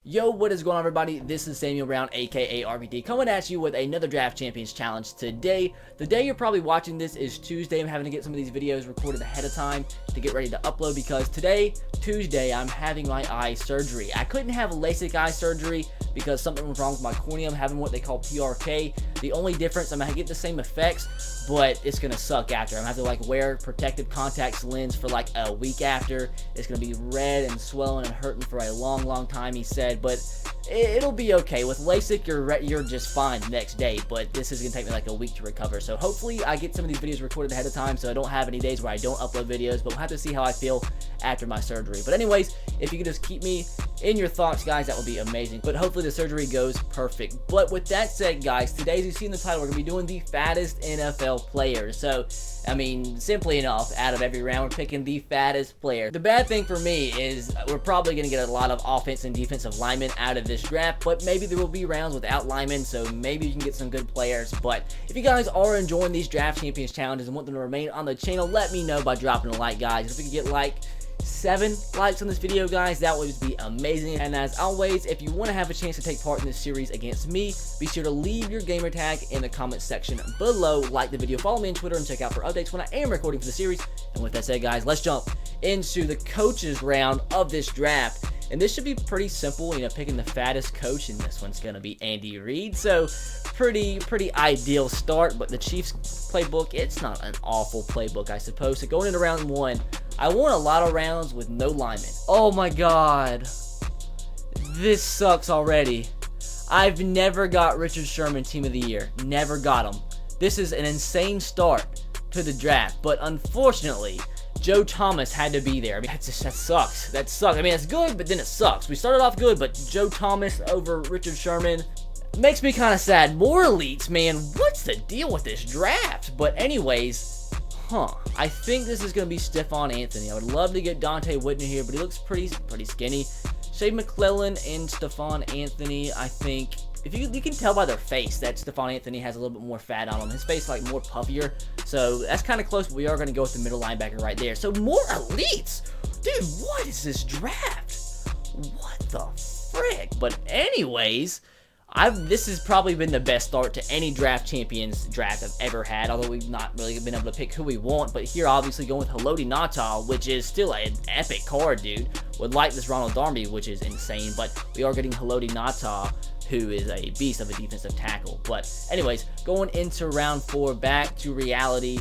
Yo, what is going on, everybody? This is Samuel Brown, aka RVD, coming at you with another Draft Champions Challenge today. The day you're probably watching this is Tuesday. I'm having to get some of these videos recorded ahead of time to get ready to upload because today, Tuesday, I'm having my eye surgery. I couldn't have LASIK eye surgery because something was wrong with my cornea. I'm having what they call PRK. The only difference, I'm gonna get the same effects, but it's gonna suck after. I'm gonna have to like wear protective contacts lens for like a week after. It's gonna be red and swelling and hurting for a long time, he said, but it'll be okay. With LASIK, you're just fine the next day, but this is gonna take me like a week to recover. So hopefully I get some of these videos recorded ahead of time so I don't have any days where I don't upload videos, but we'll have to see how I feel after my surgery. But anyways, if you could just keep me in your thoughts, guys, that would be amazing. But hopefully the surgery goes perfect. But with that said, guys, today, as you see in the title, we're gonna be doing the fattest NFL players. So I mean, simply enough, out of every round, we're picking the fattest player. The bad thing for me is we're probably going to get a lot of offense and defensive linemen out of this draft, but maybe there will be rounds without linemen, so maybe you can get some good players. But if you guys are enjoying these Draft Champions challenges and want them to remain on the channel, let me know by dropping a like, guys. If we can get like 7 likes on this video, guys, that would be amazing. And as always, if you want to have a chance to take part in this series against me, be sure to leave your gamer tag in the comment section below, like the video, follow me on Twitter, and check out for updates when I am recording for the series. And with that said, guys, let's jump into the coaches round of this draft. And this should be pretty simple, picking the fattest coach, and this one's going to be Andy Reid. So pretty ideal start, but the Chiefs playbook, it's not an awful playbook, I suppose. So going into round 1, I want a lot of rounds with no linemen. Oh my god. This sucks already. I've never got Richard Sherman Team of the Year. Never got him. This is an insane start to the draft, but unfortunately, Joe Thomas had to be there. I mean, that sucks. That sucks. I mean, it's good, but then it sucks. We started off good, but Joe Thomas over Richard Sherman makes me kind of sad. More elites, man. What's the deal with this draft? But anyways, I think this is going to be Stephon Anthony. I would love to get Dante Whitney here, but he looks pretty skinny. Shea McClellan and Stephon Anthony, I think, if you can tell by their face that Stephon Anthony has a little bit more fat on him. His face like more puffier, so that's kind of close, but we are going to go with the middle linebacker right there. So more elites. Dude, what is this draft? What the frick? But anyways, this has probably been the best start to any Draft Champions draft I've ever had, although we've not really been able to pick who we want. But here, obviously, going with Haloti Ngata, which is still an epic card, dude. Would like this Ronald Darby, which is insane, but we are getting Haloti Ngata, who is a beast of a defensive tackle. But anyways, going into round 4, back to reality.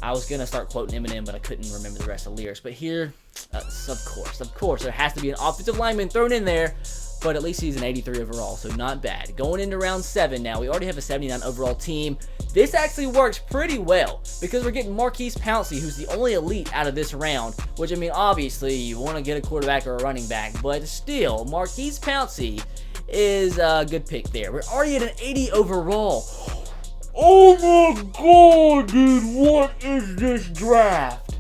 I was going to start quoting Eminem, but I couldn't remember the rest of the lyrics. But here, of course, there has to be an offensive lineman thrown in there. But at least he's an 83 overall, so not bad. Going into round 7 now, we already have a 79 overall team. This actually works pretty well because we're getting Maurkice Pouncey, who's the only elite out of this round, which, I mean, obviously, you want to get a quarterback or a running back, but still, Maurkice Pouncey is a good pick there. We're already at an 80 overall. Oh my god, dude, what is this draft?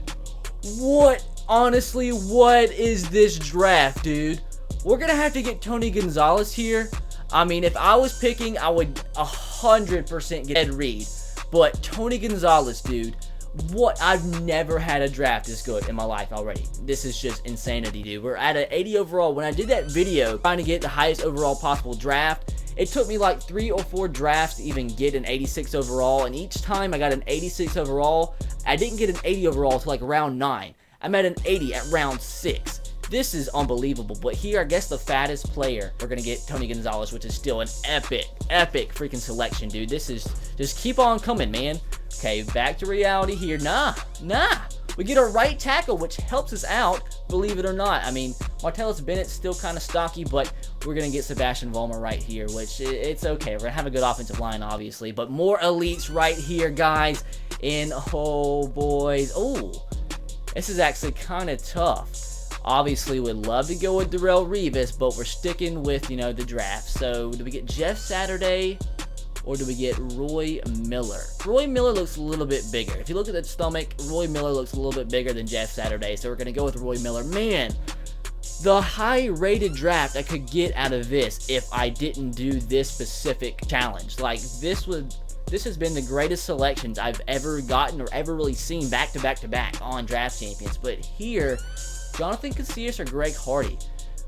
Honestly, what is this draft, dude? We're going to have to get Tony Gonzalez here. I mean, if I was picking, I would 100% get Ed Reed. But Tony Gonzalez, dude, I've never had a draft this good in my life already. This is just insanity, dude. We're at an 80 overall. When I did that video trying to get the highest overall possible draft, it took me like 3 or 4 drafts to even get an 86 overall. And each time I got an 86 overall, I didn't get an 80 overall until like round 9. I'm at an 80 at round 6. This is unbelievable, but here, I guess the fattest player, we're going to get Tony Gonzalez, which is still an epic freaking selection, dude. This is, just keep on coming, man. Okay, back to reality here. Nah. We get a right tackle, which helps us out, believe it or not. I mean, Martellus Bennett's still kind of stocky, but we're going to get Sebastian Vollmer right here, which it's okay. We're going to have a good offensive line, obviously, but more elites right here, guys. And, oh, boys. Oh, this is actually kind of tough. Obviously, would love to go with Darrelle Revis, but we're sticking with, the draft. So, do we get Jeff Saturday or do we get Roy Miller? Roy Miller looks a little bit bigger. If you look at the stomach, Roy Miller looks a little bit bigger than Jeff Saturday. So, we're going to go with Roy Miller. Man, the high-rated draft I could get out of this if I didn't do this specific challenge. Like, this has been the greatest selections I've ever gotten or ever really seen back-to-back-to-back on Draft Champions. But here, Jonathan Casillas or Greg Hardy.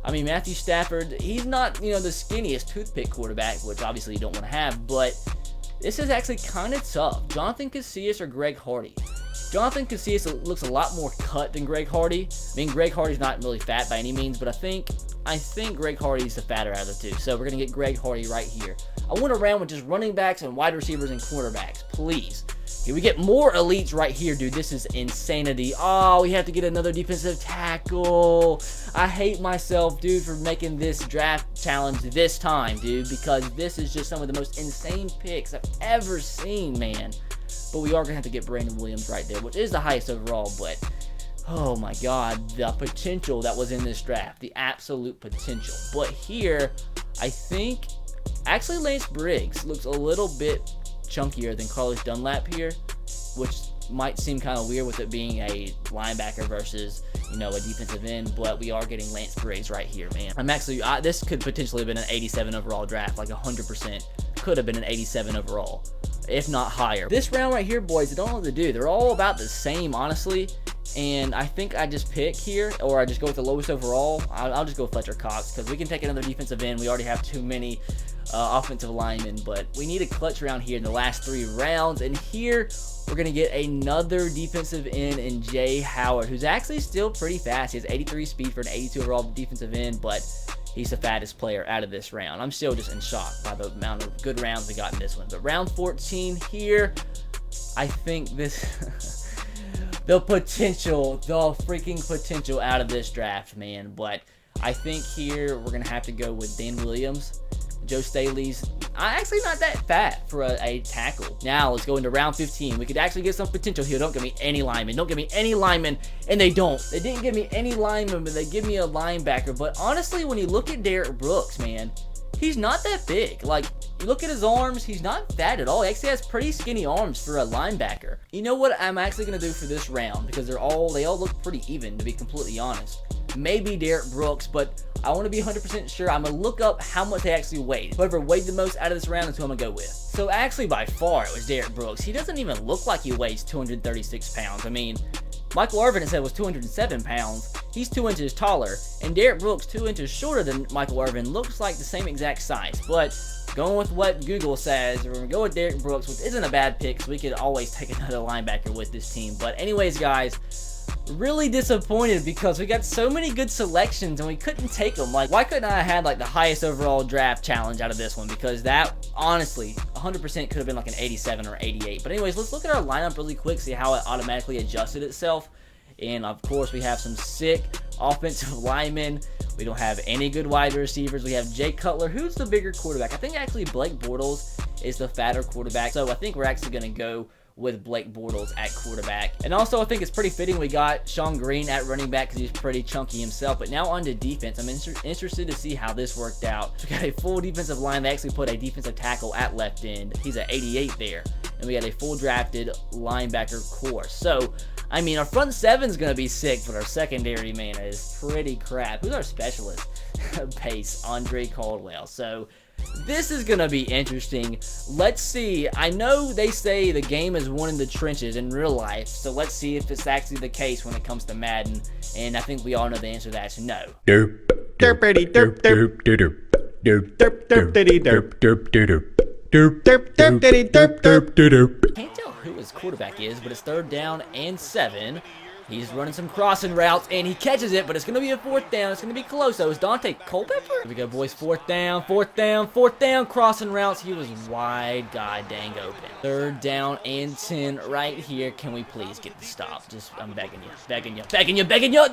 I mean, Matthew Stafford, he's not, the skinniest toothpick quarterback, which obviously you don't want to have, but this is actually kind of tough. Jonathan Casillas or Greg Hardy? Jonathan Casillas looks a lot more cut than Greg Hardy. I mean, Greg Hardy's not really fat by any means, but I think Greg Hardy's the fatter out of the two. So we're going to get Greg Hardy right here. I want a round with just running backs and wide receivers and cornerbacks, please. Here we get more elites right here, dude. This is insanity. Oh, we have to get another defensive tackle. I hate myself, dude, for making this draft challenge this time, dude, because this is just some of the most insane picks I've ever seen, man. But we are going to have to get Brandon Williams right there, which is the highest overall, but oh my God, the potential that was in this draft, the absolute potential. But here, I think, actually Lance Briggs looks a little bit chunkier than Carlos Dunlap here, which might seem kind of weird with it being a linebacker versus, a defensive end, but we are getting Lance Briggs right here, man. I'm actually, this could potentially have been an 87 overall draft, like 100% could have been an 87 overall, if not higher. This round right here, boys, I don't know what to do. They're all about the same, honestly, and I think I just pick here, or I just go with the lowest overall. I'll just go Fletcher Cox, because we can take another defensive end. We already have too many offensive linemen, but we need a clutch round here in the last 3 rounds, and here we're going to get another defensive end in Jay Howard, who's actually still pretty fast. He has 83 speed for an 82 overall defensive end, but he's the fattest player out of this round. I'm still just in shock by the amount of good rounds we got in this one. But round 14 here, I think this the freaking potential out of this draft, man. But I think here we're going to have to go with Dan Williams. Joe Staley's actually not that fat for a tackle. Now, let's go into round 15. We could actually get some potential here. Don't give me any linemen. Don't give me any linemen. And they don't. They didn't give me any linemen, but they give me a linebacker. But honestly, when you look at Derrick Brooks, man, he's not that big. Like, you look at his arms, he's not fat at all. He actually has pretty skinny arms for a linebacker. You know what I'm actually going to do for this round? Because they all look pretty even, to be completely honest. Maybe Derrick Brooks, but I want to be 100% sure. I'm going to look up how much they actually weighed. Whoever weighed the most out of this round is who I'm going to go with. So actually, by far, it was Derrick Brooks. He doesn't even look like he weighs 236 pounds. I mean, Michael Irvin, it said, was 207 pounds. He's 2 inches taller. And Derrick Brooks, 2 inches shorter than Michael Irvin, looks like the same exact size. But going with what Google says, we're going to go with Derrick Brooks, which isn't a bad pick, so we could always take another linebacker with this team. But anyways, guys, really disappointed because we got so many good selections and we couldn't take them. Like, why couldn't I have had like the highest overall draft challenge out of this one? Because that honestly 100% could have been like an 87 or 88. But anyways, let's look at our lineup really quick, see how it automatically adjusted itself. And of course, we have some sick offensive linemen. We don't have any good wide receivers. We have Jay Cutler, who's the bigger quarterback. I think actually Blake Bortles is the fatter quarterback. So I think we're actually going to go with Blake Bortles at quarterback. And also, I think it's pretty fitting we got Sean Green at running back because he's pretty chunky himself. But now on to defense. I'm interested to see how this worked out. So we got a full defensive line. They actually put a defensive tackle at left end. He's at 88 there. And we got a full drafted linebacker core. So, I mean, our front seven's going to be sick, but our secondary, man, is pretty crap. Who's our specialist? Pace, Andre Caldwell. So, this is going to be interesting. Let's see. I know they say the game is won in the trenches in real life, so let's see if it's actually the case when it comes to Madden. And I think we all know the answer to that is no. Derp, derpity, derp, derp, derp, derp, derp, derpity, derp, derp, derp, derp, derp, derpity, derp, derp, derp. Can't tell who his quarterback is, but it's 3rd down and 7. He's running some crossing routes, and he catches it, but it's going to be a 4th down. It's going to be close, though. Is Dante Culpepper? Here we go, boys. 4th down, 4th down, 4th down. Crossing routes. He was wide, god dang open. 3rd down and 10 right here. Can we please get the stop? Just, I'm begging you, begging you, begging you, begging you.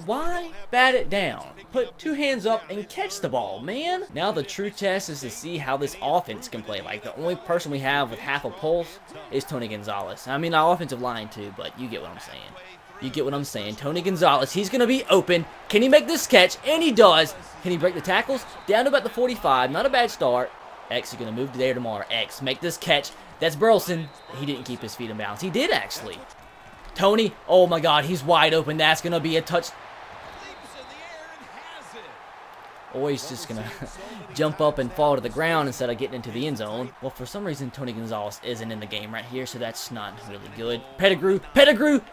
Why bat it down? Put 2 hands up and catch the ball, man. Now the true test is to see how this offense can play. Like, the only person we have with half a pulse is Tony Gonzalez. I mean, our offensive line too, but you get what I'm saying. You get what I'm saying. Tony Gonzalez, he's going to be open. Can he make this catch? And he does. Can he break the tackles? Down to about the 45. Not a bad start. X is going to move today or tomorrow. X, make this catch. That's Burleson. He didn't keep his feet in bounds. He did, actually. Tony, oh my god, he's wide open. That's going to be a touch. or he's just going to jump up and fall to the ground instead of getting into the end zone. Well, for some reason, Tony Gonzalez isn't in the game right here, so that's not really good. Pettigrew,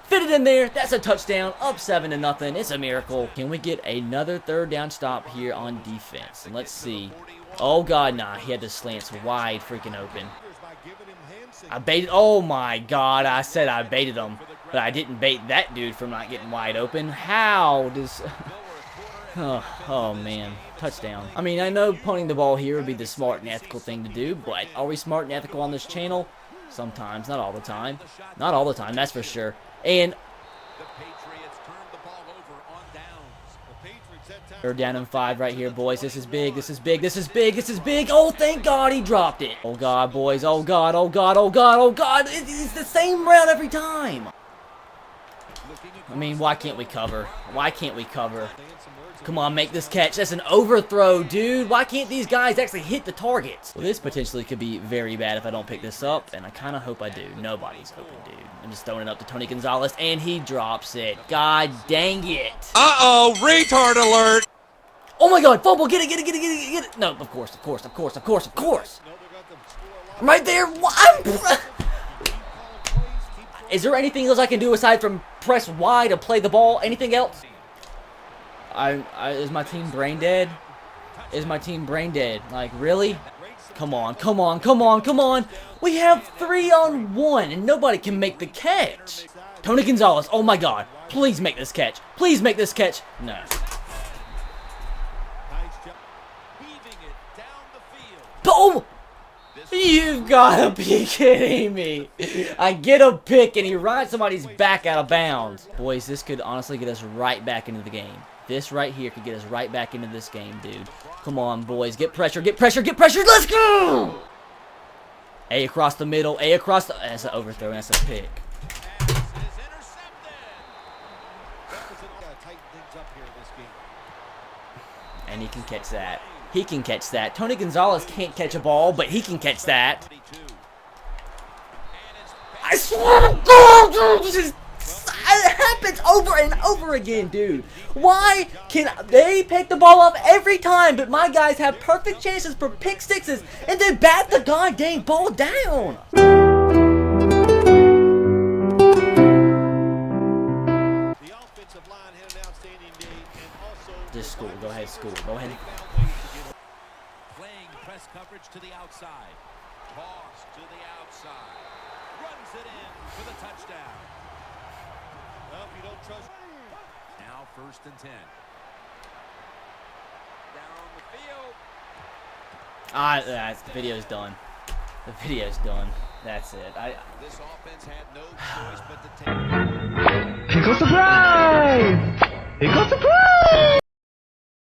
fit it in there. That's a touchdown, up 7-0. It's a miracle. Can we get another third down stop here on defense? And let's see. Oh, God, nah. He had the slants wide freaking open. I baited. Oh, my God. I said I baited him, but I didn't bait that dude from not getting wide open. How does... Oh, man. Touchdown. I mean, I know punting the ball here would be the smart and ethical thing to do, but are we smart and ethical on this channel? Sometimes. Not all the time. Not all the time, that's for sure. And... third down and 5 right here, boys. This is big. This is big. This is big. This is big. Oh, thank God he dropped it. Oh, God, boys. Oh, God. Oh, God. Oh, God. Oh, God. It's the same route every time. I mean, why can't we cover? Why can't we cover? Come on, make this catch. That's an overthrow, dude. Why can't these guys actually hit the targets? Well, this potentially could be very bad if I don't pick this up, and I kind of hope I do. Nobody's hoping, dude. I'm just throwing it up to Tony Gonzalez, and he drops it. God dang it. Uh-oh, retard alert! Oh my God, fumble, get it. No, of course. I'm right there. Is there anything else I can do aside from press Y to play the ball? Anything else? Is my team brain dead? Is my team brain dead? Like, really? Come on. We have 3-on-1, and nobody can make the catch. Tony Gonzalez, oh my God. Please make this catch. No. Oh! You've got to be kidding me. I get a pick and he rides somebody's back out of bounds. Boys, this could honestly get us right back into the game. This right here could get us right back into this game, dude. Come on, boys. Get pressure. Let's go! A across the middle. That's an overthrow and that's a pick. And he can catch that. Tony Gonzalez can't catch a ball, but he can catch that. I swear to God, dude, it happens over and over again, dude. Why can they pick the ball up every time, but my guys have perfect chances for pick sixes, and they bat the goddamn ball down? Just school. Go ahead. Playing press coverage to the outside. Toss to the outside. Runs it in for the touchdown. Well, if you don't trust. Now 1st and 10. Down the field. The video's done. That's it. This offense had no choice but to take. Pickle surprise!